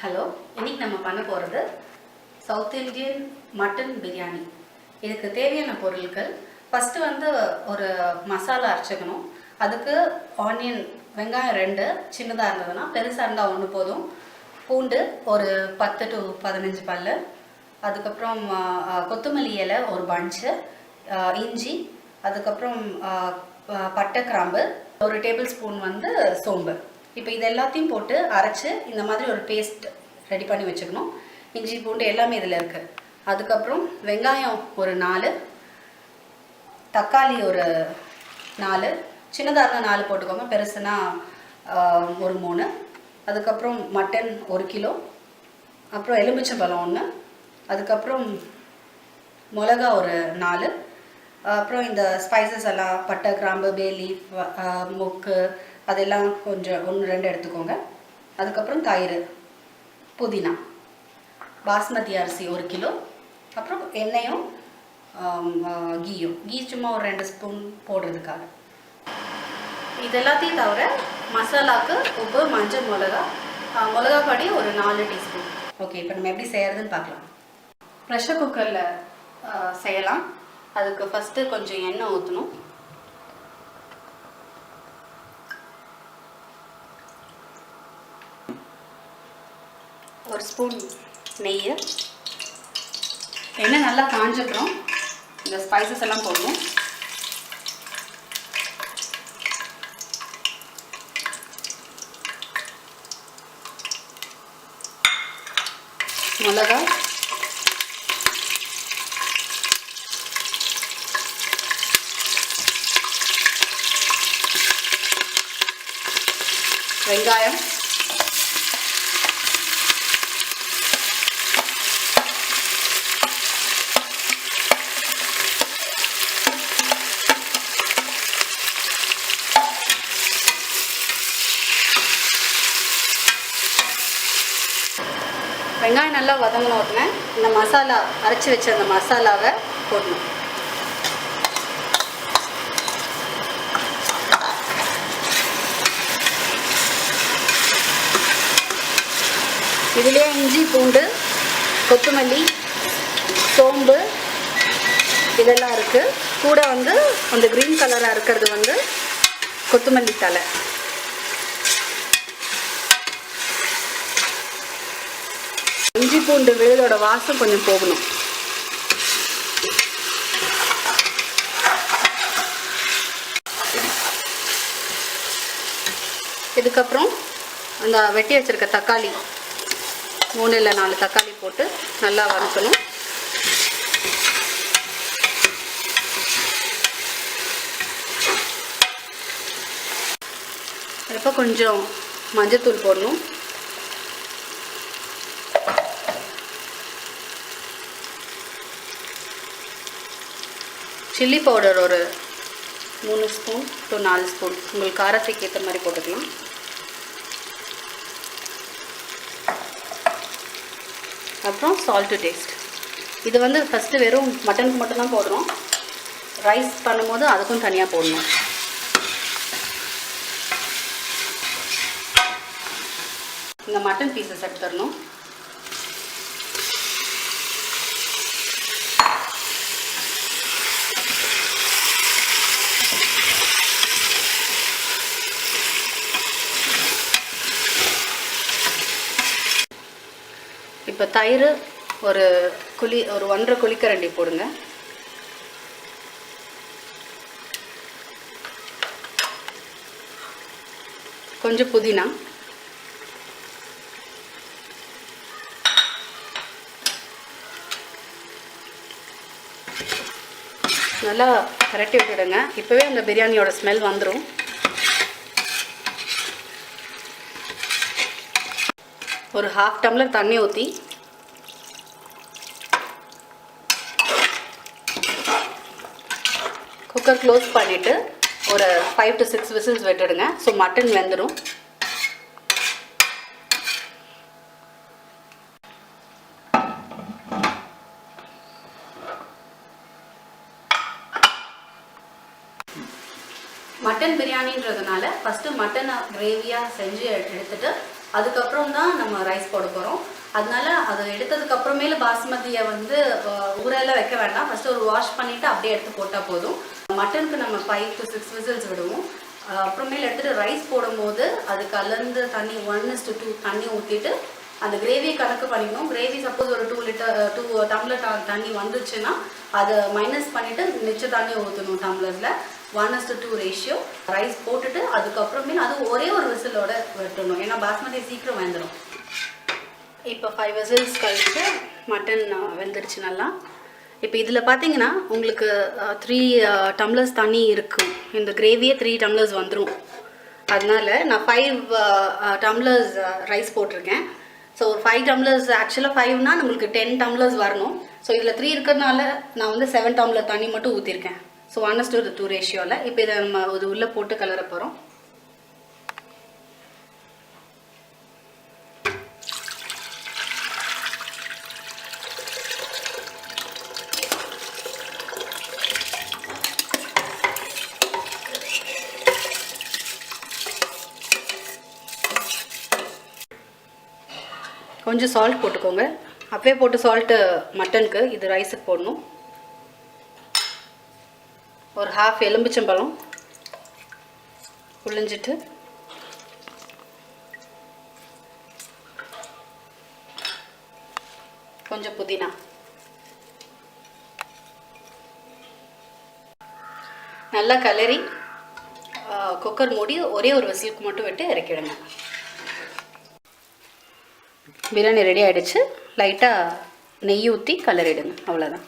Hello, இன்னைக்கு நம்ம பண்ண போகிறது சவுத் இந்தியன் மட்டன் பிரியாணி. இதுக்கு தேவையான பொருட்கள் ஃபஸ்ட்டு ஒரு மசாலா அரைச்சிக்கணும். அதுக்கு ஆனியன் வெங்காயம் 2 சின்னதாக இருந்ததுன்னா, பெருசாக இருந்தால் 1 போதும். பூண்டு ஒரு 10 to 15 பல், அதுக்கப்புறம் கொத்தமல்லி இலை ஒரு பஞ்சு, இஞ்சி, அதுக்கப்புறம் பட்டை கிராம்பு, ஒரு டேபிள் ஸ்பூன் சோம்பு. இப்போ இது எல்லாத்தையும் போட்டு அரைச்சி இந்த மாதிரி ஒரு பேஸ்ட் ரெடி பண்ணி வச்சுக்கணும். இஞ்சி பூண்டு எல்லாமே இதில் இருக்குது. அதுக்கப்புறம் வெங்காயம் ஒரு 4, தக்காளி ஒரு 4, சின்னதாக இருந்தால் 4 போட்டுக்கோங்க, பெருசுனா ஒரு 3. அதுக்கப்புறம் மட்டன் 1 கிலோ, அப்புறம் எலுமிச்சம்பழம் 1, அதுக்கப்புறம் மிளகா ஒரு 4, அப்புறம் இந்த ஸ்பைசஸ் எல்லாம் பட்டை கிராம்பு பே லீஃப் மொக்கு அதெல்லாம் கொஞ்சம் 1-2 எடுத்துக்கோங்க. அதுக்கப்புறம் தயிர், புதினா, பாஸ்மதி அரிசி 1 கிலோ, அப்புறம் எண்ணெயும் கீ சும்மா ஒரு 2 ஸ்பூன் போடுறதுக்காக. இது எல்லாத்தையும் தவிர மசாலாவுக்கு உப்பு, மஞ்சள், மிளகா பொடி ஒரு 4 டீஸ்பூன். ஓகே, இப்போ நம்ம எப்படி செய்கிறதுன்னு பார்க்கலாம். ப்ரெஷர் குக்கரில் செய்யலாம். அதுக்கு ஃபஸ்ட்டு கொஞ்சம் எண்ணெய் ஊற்றணும். ஒரு ஸ்பூன் நெய். எண்ணெய் நல்லா காஞ்சப்புறம் இந்த ஸ்பைசஸ் எல்லாம் போடணும். மிளகா, வெங்காயம், வெங்காயம் நல்லா வதங்கின உடனே இந்த மசாலா அரைச்சி வச்ச அந்த மசாலாவை போடணும். இதுலேயே இஞ்சி பூண்டு கொத்தமல்லி சோம்பு இதெல்லாம் இருக்குது. கூட அந்த க்ரீன் கலராக இருக்கிறது கொத்தமல்லி தலை. இஞ்சி பூண்டு விழுதோட வாசம் கொஞ்சம் போகணும். இதுக்கப்புறம் அந்த வெட்டி வச்சிருக்க தக்காளி 3 இல்லை 4 தக்காளி போட்டு நல்லா வதக்கணும். இப்போ கொஞ்சம் மஞ்சத்தூள் போடணும். சில்லி பவுடர் ஒரு 3 ஸ்பூன் to 4 ஸ்பூன், உங்களுக்கு காரத்துக்கு ஏற்ற மாதிரி போட்டுக்கலாம். அப்புறம் சால்ட் டு டேஸ்ட். இது ஃபஸ்ட்டு வெறும் மட்டனுக்கு மட்டும்தான் போடுறோம். ரைஸ் பண்ணும்போது அதுக்கும் தனியாக போடணும். இந்த மட்டன் பீசஸ் எடுத்துடணும். இப்போ தயிர் ஒரு 1.5 குழிக்கரண்டி போடுங்க. கொஞ்சம் புதினா, நல்லா கரட்டி விட்டுடுங்க. இப்போவே அந்த பிரியாணியோட ஸ்மெல் வந்துடும். ஒரு 1/2 டம்ளர் தண்ணி ஊற்றி குக்கர் க்ளோஸ் பண்ணிவிட்டு ஒரு 5 to 6 விசில்ஸ் விட்டுடுங்க. ஸோ மட்டன் வெந்துடும். மட்டன் பிரியாணின்றதுனால ஃபஸ்ட்டு மட்டனை கிரேவியாக செஞ்சு எடுத்துகிட்டு அதுக்கப்புறம் தான் நம்ம ரைஸ் போட போகிறோம். அதனால அதை எடுத்ததுக்கப்புறமேல பாஸ்மதியை வந்து ஊரெல்லாம் வைக்க வேண்டாம். ஃபஸ்ட்டு ஒரு வாஷ் பண்ணிவிட்டு அப்படியே எடுத்து போட்டால் போதும். மட்டனுக்கு நம்ம 5 to 6 விசில்ஸ் விடுவோம். அப்புறமேல எடுத்துகிட்டு ரைஸ் போடும்போது அது கலந்து தண்ணி 1:2 தண்ணி ஊற்றிட்டு அந்த கிரேவி கணக்கு பண்ணிக்கணும். கிரேவி சப்போஸ் ஒரு 2 டம்ளர் தண்ணி வந்துச்சுன்னா அதை மைனஸ் பண்ணிவிட்டு மிச்ச தண்ணி ஊற்றணும் டம்ளரில். 1:2 ரேஷியோ. ரைஸ் போட்டுட்டு அதுக்கப்புறமே அது ஒரே ஒரு விசிலோட வெட்டணும். ஏன்னா பாஸ்மதி சீக்கிரம் வெந்துடும். இப்போ 5 விசில்ஸ் கழிச்சு மட்டன் வெந்துடுச்சு நல்லா. இப்போ இதில் பார்த்தீங்கன்னா உங்களுக்கு 3 டம்ளர்ஸ் தண்ணி இருக்கும். இந்த கிரேவியே 3 டம்ளர்ஸ் வந்துடும். அதனால நான் 5 டம்ளர்ஸ் ரைஸ் போட்டிருக்கேன். ஸோ ஒரு 5 டம்ளர்ஸ், ஆக்சுவலாக 5னா நம்மளுக்கு 10 டம்ளர்ஸ் வரணும். ஸோ இதில் 3 இருக்கிறதுனால நான் வந்து 7 டம்ளர் தண்ணி மட்டும் ஊற்றிருக்கேன். ஸோ 1:2 ரேஷியோவில். இப்போ இதை நம்ம இது உள்ளே போட்டு கலர போகிறோம். கொஞ்சம் சால்ட் போட்டுக்கோங்க. அப்பவே போட்டு சால்ட்டு மட்டனுக்கு, இது ரைஸுக்கு போடணும். ஒரு 1/2 எலும்பிச்சம்பழம் புழிஞ்சிட்டு கொஞ்சம் புதினா. நல்லா கலரி குக்கர் மூடி ஒரே ஒரு விசிலுக்கு மட்டும் விட்டு இறக்கிடுங்க. பிரியாணி ரெடி ஆகிடுச்சு. லைட்டாக நெய் ஊற்றி கலரிடுங்க. அவ்வளோதான்.